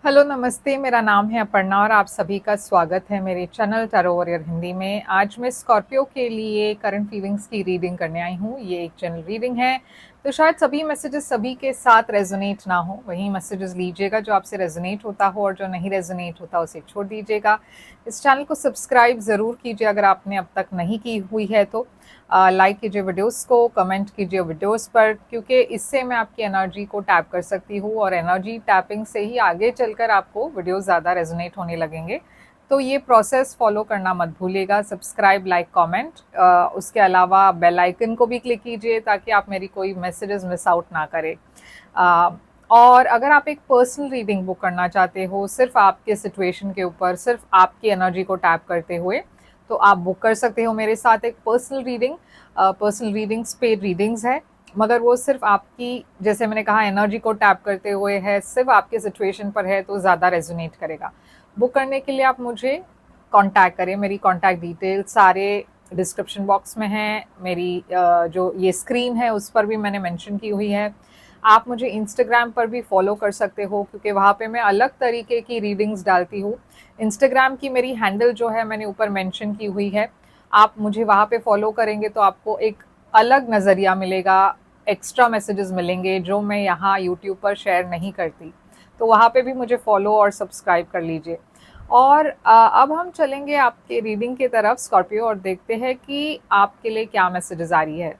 Hello नमस्ते, मेरा नाम है अपर्णा और आप सभी का स्वागत है मेरे चैनल टैरो वॉरियर हिंदी में। आज मैं स्कॉर्पियो के लिए करंट फीलिंग्स की रीडिंग करने आई हूँ। ये एक जनरल रीडिंग है, तो शायद सभी मैसेजेस सभी के साथ रेजोनेट ना हो। वही मैसेजेस लीजिएगा जो आपसे रेजोनेट होता हो, और जो नहीं रेजोनेट होता उसे छोड़ दीजिएगा। इस चैनल को सब्सक्राइब ज़रूर कीजिए अगर आपने अब तक नहीं की हुई है तो। लाइक कीजिए वीडियोस को, कमेंट कीजिए वीडियोस पर, क्योंकि इससे मैं आपकी एनर्जी को टैप कर सकती हूँ और एनर्जी टैपिंग से ही आगे चलकर आपको वीडियोस ज़्यादा रेजोनेट होने लगेंगे। तो ये प्रोसेस फॉलो करना मत भूलिएगा। सब्सक्राइब, लाइक, कमेंट, उसके अलावा बेल आइकन को भी क्लिक कीजिए ताकि आप मेरी कोई मैसेजेस मिस आउट ना करें। और अगर आप एक पर्सनल रीडिंग बुक करना चाहते हो सिर्फ आपके सिचुएशन के ऊपर, सिर्फ आपकी एनर्जी को टैप करते हुए, तो आप बुक कर सकते हो मेरे साथ एक पर्सनल रीडिंग। पर्सनल रीडिंग्स पे रीडिंग्स है, मगर वो सिर्फ आपकी, जैसे मैंने कहा, एनर्जी को टैप करते हुए है, सिर्फ आपके सिचुएशन पर है तो ज़्यादा रेजोनेट करेगा। बुक करने के लिए आप मुझे कांटेक्ट करें। मेरी कांटेक्ट डिटेल सारे डिस्क्रिप्शन बॉक्स में है। मेरी जो ये स्क्रीन है उस पर भी मैंने मेंशन की हुई है। आप मुझे इंस्टाग्राम पर भी फॉलो कर सकते हो, क्योंकि वहाँ पे मैं अलग तरीके की रीडिंग्स डालती हूँ। इंस्टाग्राम की मेरी हैंडल जो है मैंने ऊपर मेंशन की हुई है। आप मुझे वहाँ पे फॉलो करेंगे तो आपको एक अलग नज़रिया मिलेगा, एक्स्ट्रा मैसेजेस मिलेंगे जो मैं यहाँ यूट्यूब पर शेयर नहीं करती। तो वहाँ पे भी मुझे फॉलो और सब्सक्राइब कर लीजिए। और अब हम चलेंगे आपके रीडिंग की तरफ स्कॉर्पियो, और देखते हैं कि आपके लिए क्या मैसेजेस आ रही है।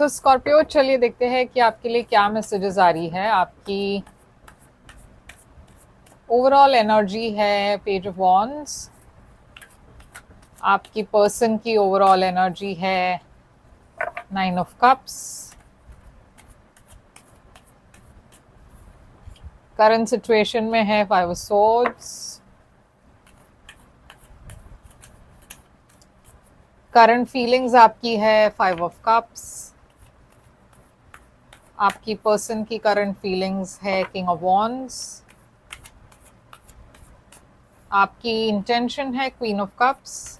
तो स्कॉर्पियो, चलिए देखते हैं कि आपके लिए क्या मैसेजेस आ रही है। आपकी ओवरऑल एनर्जी है पेज ऑफ वॉन्ड्स। आपकी पर्सन की ओवरऑल एनर्जी है 9 ऑफ कप्स। करंट सिचुएशन में है 5 ऑफ सोर्ड्स। करंट फीलिंग्स आपकी है 5 ऑफ कप्स। आपकी पर्सन की करंट फीलिंग्स है किंग ऑफ वॉन्ड्स। आपकी इंटेंशन है क्वीन ऑफ कप्स।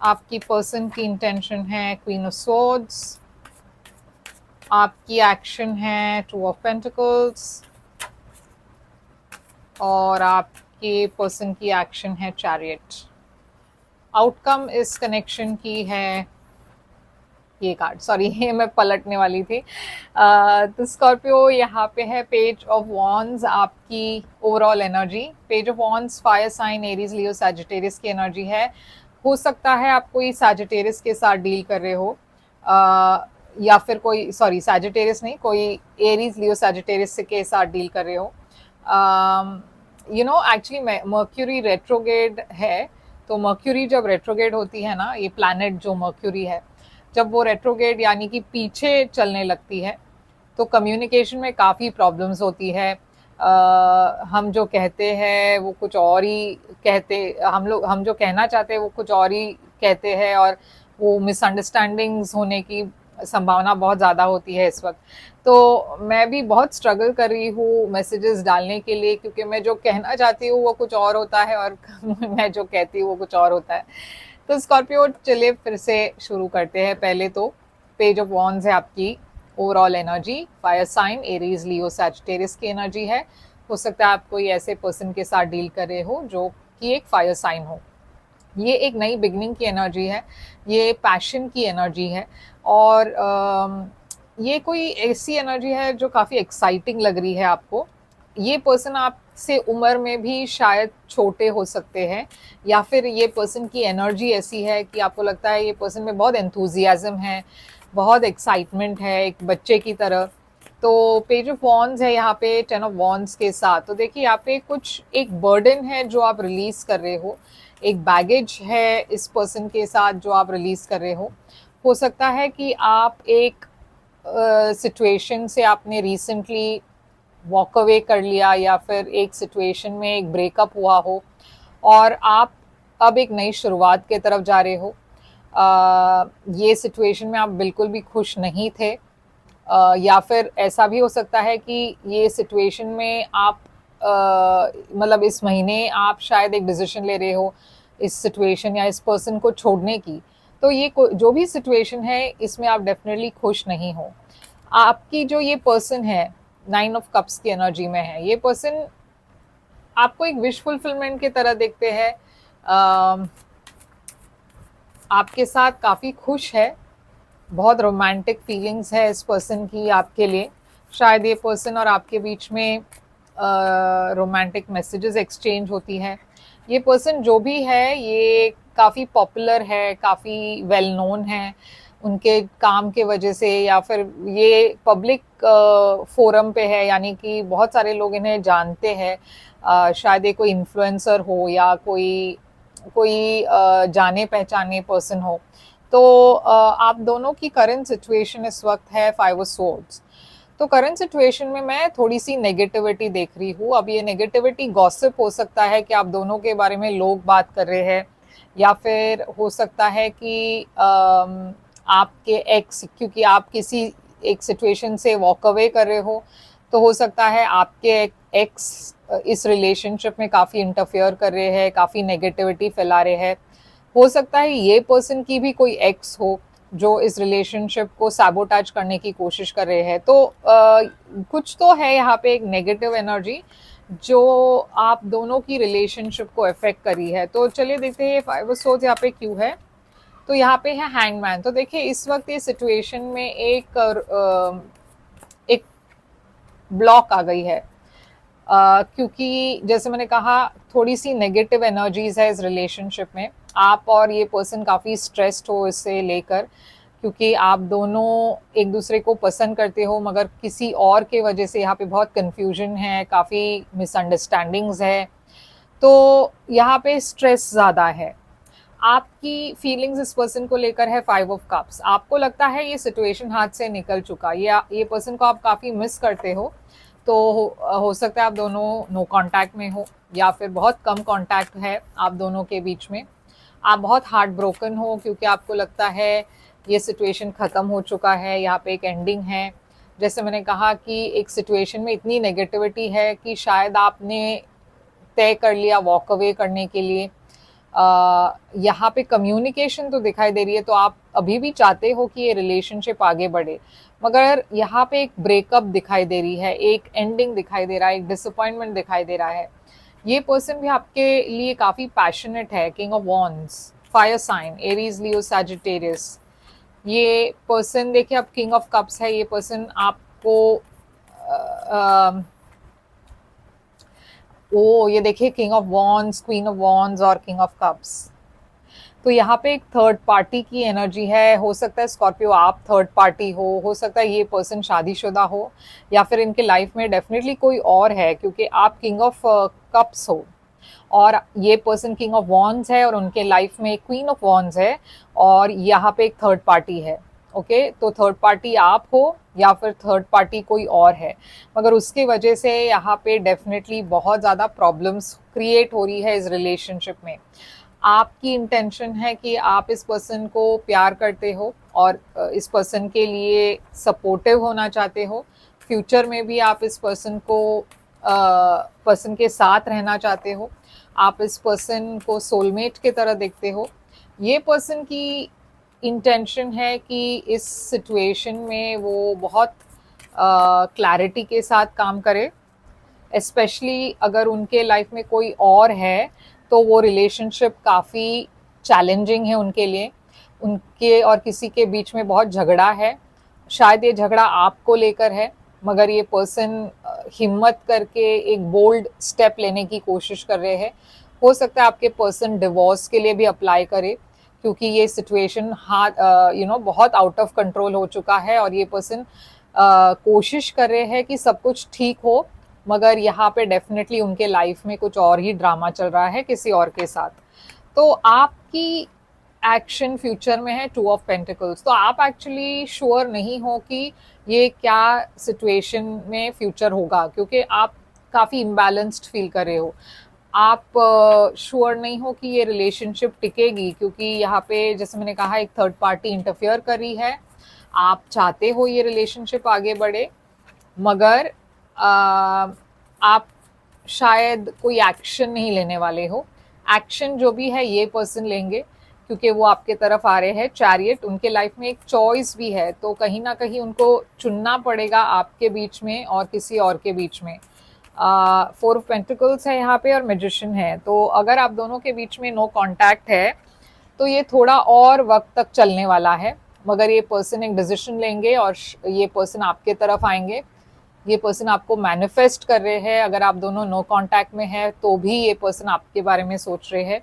आपकी पर्सन की इंटेंशन है क्वीन ऑफ सोर्ड्स। आपकी एक्शन है 2 ऑफ पेंटिकल्स। और आपके पर्सन की एक्शन है चैरियट। आउटकम इस कनेक्शन की है ये कार्ड, सॉरी ये मैं पलटने वाली थी। तो स्कॉर्पियो, यहाँ पे है पेज ऑफ वॉन्ड्स। आपकी overall energy, page of wands fire sign Aries Leo Sagittarius की एनर्जी है। हो सकता है आप कोई सैजिटेरियस के साथ डील कर रहे हो, या फिर कोई, सॉरी सैजिटेरियस नहीं, कोई एरीज लियो सैजिटेरियस के साथ डील कर रहे हो। एक्चुअली मर्क्यूरी रेट्रोगेड है। तो मर्क्यूरी जब रेट्रोगेड होती है ना, ये प्लैनेट जो मर्क्यूरी है, जब वो रेट्रोगेड यानी कि पीछे चलने लगती है तो कम्युनिकेशन में काफ़ी प्रॉब्लम्स होती है। हम जो कहते हैं वो कुछ और ही कहते, हम जो कहना चाहते हैं वो कुछ और ही कहते हैं, और वो मिसअंडरस्टैंडिंग्स होने की संभावना बहुत ज़्यादा होती है इस वक्त। तो मैं भी बहुत स्ट्रगल कर रही हूँ मैसेजेस डालने के लिए, क्योंकि मैं जो कहना चाहती हूँ वो कुछ और होता है और मैं जो कहती हूँ वो कुछ और होता है। तो स्कॉर्पियो, चलिए फिर से शुरू करते हैं। पहले तो पेज ऑफ वॉन्ड्स है आपकी overall energy, fire sign Aries Leo Sagittarius की एनर्जी है। हो सकता है आप कोई ऐसे पर्सन के साथ डील कर रहे हो जो कि एक फायर साइन हो। ये एक नई बिगनिंग की एनर्जी है, ये पैशन की एनर्जी है, और ये कोई ऐसी एनर्जी है जो काफ़ी एक्साइटिंग लग रही है आपको। ये पर्सन आपसे उम्र में भी शायद छोटे हो सकते हैं, या फिर ये पर्सन की एनर्जी ऐसी है कि आपको लगता है ये पर्सन में बहुत एंथुजियाज्म है, बहुत एक्साइटमेंट है, एक बच्चे की तरह। तो पेज ऑफ वॉन्ड्स है यहाँ पे 10 ऑफ वॉन्ड्स के साथ। तो देखिए यहाँ पे कुछ एक बर्डन है जो आप रिलीज कर रहे हो, एक बैगेज है इस पर्सन के साथ जो आप रिलीज कर रहे हो। हो सकता है कि आप एक सिचुएशन से आपने रिसेंटली वॉक अवे कर लिया, या फिर एक सिचुएशन में एक ब्रेकअप हुआ हो और आप अब एक नई शुरुआत की तरफ जा रहे हो। ये सिचुएशन में आप बिल्कुल भी खुश नहीं थे, या फिर ऐसा भी हो सकता है कि ये सिचुएशन में आप मतलब इस महीने आप शायद एक डिसीजन ले रहे हो इस सिचुएशन या इस पर्सन को छोड़ने की। तो ये जो भी सिचुएशन है इसमें आप डेफिनेटली खुश नहीं हो। आपकी जो ये पर्सन है 9 ऑफ कप्स की एनर्जी में है। ये पर्सन आपको एक विश फुलफिलमेंट की तरह देखते हैं, आपके साथ काफ़ी खुश है, बहुत रोमांटिक फीलिंग्स है इस पर्सन की आपके लिए। शायद ये पर्सन और आपके बीच में रोमांटिक मैसेजेस एक्सचेंज होती है। ये पर्सन जो भी है ये काफ़ी पॉपुलर है, काफ़ी वेल नोन है उनके काम के वजह से, या फिर ये पब्लिक फोरम पे है, यानी कि बहुत सारे लोग इन्हें जानते हैं। शायद ये कोई इन्फ्लुएंसर हो या कोई कोई जाने पहचाने पर्सन हो। तो आप दोनों की करंट सिचुएशन इस वक्त है 5 ऑफ स्वॉर्ड्स। तो करंट सिचुएशन में मैं थोड़ी सी नेगेटिविटी देख रही हूँ। अब ये नेगेटिविटी गॉसिप हो सकता है कि आप दोनों के बारे में लोग बात कर रहे हैं, या फिर हो सकता है कि आपके एक्स, क्योंकि आप किसी एक सिचुएशन से वॉक अवे कर रहे हो, तो हो सकता है आपके एक्स इस रिलेशनशिप में काफ़ी इंटरफेयर कर रहे हैं, काफ़ी नेगेटिविटी फैला रहे हैं। हो सकता है ये पर्सन की भी कोई एक्स हो जो इस रिलेशनशिप को सैबोटाज करने की कोशिश कर रहे हैं। तो कुछ तो है यहाँ पे एक नेगेटिव एनर्जी जो आप दोनों की रिलेशनशिप को अफेक्ट करी है। तो चलिए देखते हैं ये 5 ऑफ सोर्ड्स यहाँ पे क्यों है। तो यहाँ पे है हैंगमैन। तो देखिए इस वक्त ये सिचुएशन में एक ब्लॉक आ गई है, क्योंकि जैसे मैंने कहा थोड़ी सी नेगेटिव एनर्जीज है इस रिलेशनशिप में। आप और ये पर्सन काफ़ी स्ट्रेस्ड हो इससे लेकर, क्योंकि आप दोनों एक दूसरे को पसंद करते हो, मगर किसी और के वजह से यहाँ पे बहुत कन्फ्यूजन है, काफ़ी मिसअंडरस्टैंडिंग्स है। तो यहाँ पे स्ट्रेस ज़्यादा है। आपकी फीलिंग्स इस पर्सन को लेकर है 5 ऑफ कप्स। आपको लगता है ये सिचुएशन हाथ से निकल चुका, ये पर्सन को आप काफ़ी मिस करते हो। तो हो सकता है आप दोनों नो कांटेक्ट में हो, या फिर बहुत कम कांटेक्ट है आप दोनों के बीच में। आप बहुत हार्ट ब्रोकन हो, क्योंकि आपको लगता है ये सिचुएशन ख़त्म हो चुका है, यहाँ पे एक एंडिंग है। जैसे मैंने कहा कि एक सिचुएशन में इतनी नेगेटिविटी है कि शायद आपने तय कर लिया वॉक अवे करने के लिए। यहाँ पे कम्युनिकेशन तो दिखाई दे रही है, तो आप अभी भी चाहते हो कि ये रिलेशनशिप आगे बढ़े, मगर यहाँ पे एक ब्रेकअप दिखाई दे रही है, एक एंडिंग दिखाई दे रहा है, एक डिसअपॉइंटमेंट दिखाई दे रहा है। ये पर्सन भी आपके लिए काफ़ी पैशनेट है, king of wands, fire sign, Aries, Leo, Sagittarius. ये पर्सन देखिए अब किंग ऑफ कप्स है, ये पर्सन आपको ये देखिए king of wands, queen of wands और किंग ऑफ कप्स। तो यहाँ पे एक थर्ड पार्टी की एनर्जी है। हो सकता है स्कॉर्पियो आप थर्ड पार्टी हो सकता है ये पर्सन शादीशुदा हो, या फिर इनके लाइफ में डेफिनेटली कोई और है, क्योंकि आप किंग ऑफ कप्स हो और ये पर्सन किंग ऑफ वॉन्ड्स है, और उनके लाइफ में क्वीन ऑफ वॉन्ड्स है, और यहाँ पे एक थर्ड पार्टी है। ओके, तो थर्ड पार्टी आप हो या फिर थर्ड पार्टी कोई और है, मगर उसकी वजह से यहाँ पे डेफिनेटली बहुत ज़्यादा प्रॉब्लम्स क्रिएट हो रही है इस रिलेशनशिप में। आपकी इंटेंशन है कि आप इस पर्सन को प्यार करते हो और इस पर्सन के लिए सपोर्टिव होना चाहते हो। फ्यूचर में भी आप इस पर्सन के साथ रहना चाहते हो। आप इस पर्सन को सोलमेट की तरह देखते हो। ये पर्सन की इंटेंशन है कि इस सिचुएशन में वो बहुत क्लैरिटी के साथ काम करे, स्पेशली अगर उनके लाइफ में कोई और है तो वो रिलेशनशिप काफ़ी चैलेंजिंग है उनके लिए। उनके और किसी के बीच में बहुत झगड़ा है, शायद ये झगड़ा आपको लेकर है, मगर ये पर्सन हिम्मत करके एक बोल्ड स्टेप लेने की कोशिश कर रहे हैं। हो सकता है आपके पर्सन डिवोर्स के लिए भी अप्लाई करे, क्योंकि ये सिचुएशन बहुत आउट ऑफ कंट्रोल हो चुका है, और ये पर्सन कोशिश कर रहे हैं कि सब कुछ ठीक हो, मगर यहाँ पे डेफिनेटली उनके लाइफ में कुछ और ही ड्रामा चल रहा है किसी और के साथ। तो आपकी एक्शन फ्यूचर में है 2 ऑफ पेंटिकल्स। तो आप एक्चुअली श्योर नहीं हो कि ये क्या सिचुएशन में फ्यूचर होगा, क्योंकि आप काफ़ी इम्बैलेंस्ड फील कर रहे हो। आप श्योर नहीं हो कि ये रिलेशनशिप टिकेगी, क्योंकि यहाँ पे जैसे मैंने कहा एक थर्ड पार्टी इंटरफेयर कर रही है। आप चाहते हो ये रिलेशनशिप आगे बढ़े, मगर आप शायद कोई एक्शन नहीं लेने वाले हो। एक्शन जो भी है ये पर्सन लेंगे, क्योंकि वो आपके तरफ आ रहे हैं। चैरियट, उनके लाइफ में एक चॉइस भी है, तो कहीं ना कहीं उनको चुनना पड़ेगा आपके बीच में और किसी और के बीच में। 4 ऑफ पेंटिकल्स है यहाँ पे और मैजिशियन है, तो अगर आप दोनों के बीच में नो कांटेक्ट है तो ये थोड़ा और वक्त तक चलने वाला है, मगर ये पर्सन एक डिसीजन लेंगे और ये पर्सन आपके तरफ आएंगे। ये पर्सन आपको मैनिफेस्ट कर रहे हैं, अगर आप दोनों नो कांटेक्ट में है तो भी ये पर्सन आपके बारे में सोच रहे हैं।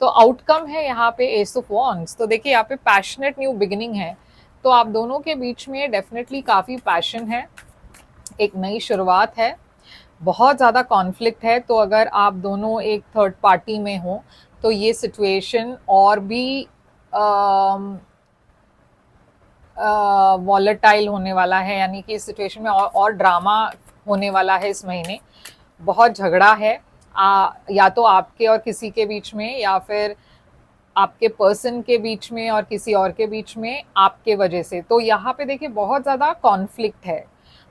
तो आउटकम है यहाँ पे एस ऑफ वॉन्ड्स। तो देखिए यहाँ पे पैशनेट न्यू बिगिनिंग है, तो आप दोनों के बीच में डेफिनेटली काफ़ी पैशन है, एक नई शुरुआत है। बहुत ज़्यादा कॉन्फ्लिक्ट है, तो अगर आप दोनों एक थर्ड पार्टी में हो तो ये सिचुएशन और भी वॉलेटाइल होने वाला है, यानी कि इस सिचुएशन में और ड्रामा होने वाला है इस महीने। बहुत झगड़ा है, या तो आपके और किसी के बीच में, या फिर आपके पर्सन के बीच में और किसी और के बीच में आपके वजह से। तो यहाँ पे देखिए बहुत ज़्यादा कॉन्फ्लिक्ट है।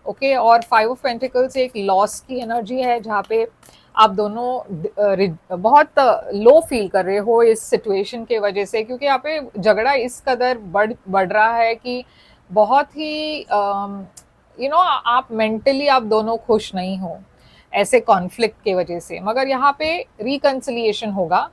ओके, और 5 ऑफ पेंटिकल्स एक लॉस की एनर्जी है, जहाँ पे आप दोनों बहुत लो फील कर रहे हो इस सिचुएशन के वजह से, क्योंकि यहाँ पे झगड़ा इस कदर बढ़ रहा है कि बहुत ही आप मेंटली आप दोनों खुश नहीं हो ऐसे कॉन्फ्लिक्ट के वजह से। मगर यहाँ पे रिकंसिलिएशन होगा।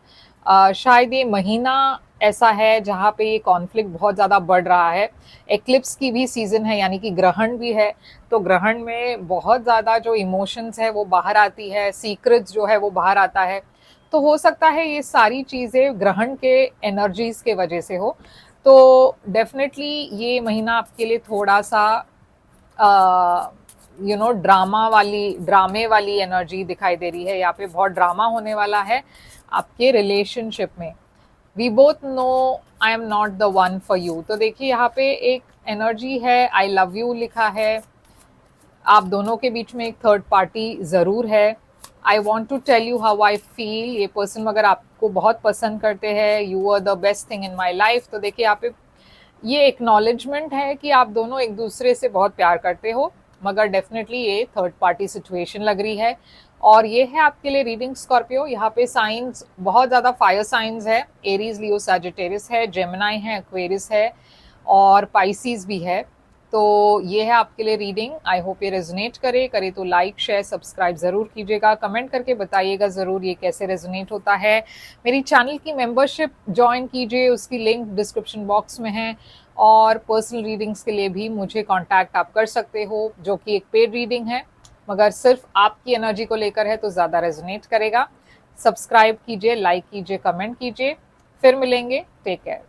शायद ये महीना ऐसा है जहाँ पे ये कॉन्फ्लिक्ट बहुत ज़्यादा बढ़ रहा है। एक्लिप्स की भी सीज़न है, यानी कि ग्रहण भी है, तो ग्रहण में बहुत ज़्यादा जो इमोशंस है वो बाहर आती है, सीक्रेट्स जो है वो बाहर आता है। तो हो सकता है ये सारी चीज़ें ग्रहण के एनर्जीज के वजह से हो। तो डेफिनेटली ये महीना आपके लिए थोड़ा सा ड्रामे वाली एनर्जी दिखाई दे रही है। यहाँ पे बहुत ड्रामा होने वाला है आपके रिलेशनशिप में। We both know I am not the one for you. तो देखिए यहाँ पे एक एनर्जी है, आई लव यू लिखा है। आप दोनों के बीच में एक थर्ड पार्टी ज़रूर है। I want to tell you how I feel. ये पर्सन मगर आपको बहुत पसंद करते हैं, you are the best thing in my life. तो देखिए यहाँ पे ये एक्नॉलेजमेंट है कि आप दोनों एक दूसरे से बहुत प्यार करते हो, मगर डेफिनेटली ये थर्ड पार्टी सिचुएशन लग रही है। और ये है आपके लिए रीडिंग स्कॉर्पियो। यहाँ पे साइंस बहुत ज़्यादा फायर साइंस है, एरीज, लियो, सैजिटेरियस है, जेमिनाई है, एक्वेरियस है और पाइसिस भी है। तो ये है आपके लिए रीडिंग। आई होप ये रेजोनेट करे तो लाइक शेयर सब्सक्राइब ज़रूर कीजिएगा, कमेंट करके बताइएगा ज़रूर ये कैसे रेजोनेट होता है। मेरी चैनल की मेंबरशिप ज्वाइन कीजिए, उसकी लिंक डिस्क्रिप्शन बॉक्स में है। और पर्सनल रीडिंग्स के लिए भी मुझे कांटेक्ट आप कर सकते हो, जो कि एक पेड रीडिंग है, मगर सिर्फ आपकी एनर्जी को लेकर है तो ज़्यादा रेजोनेट करेगा। सब्सक्राइब कीजिए, लाइक कीजिए, कमेंट कीजिए। फिर मिलेंगे, टेक केयर।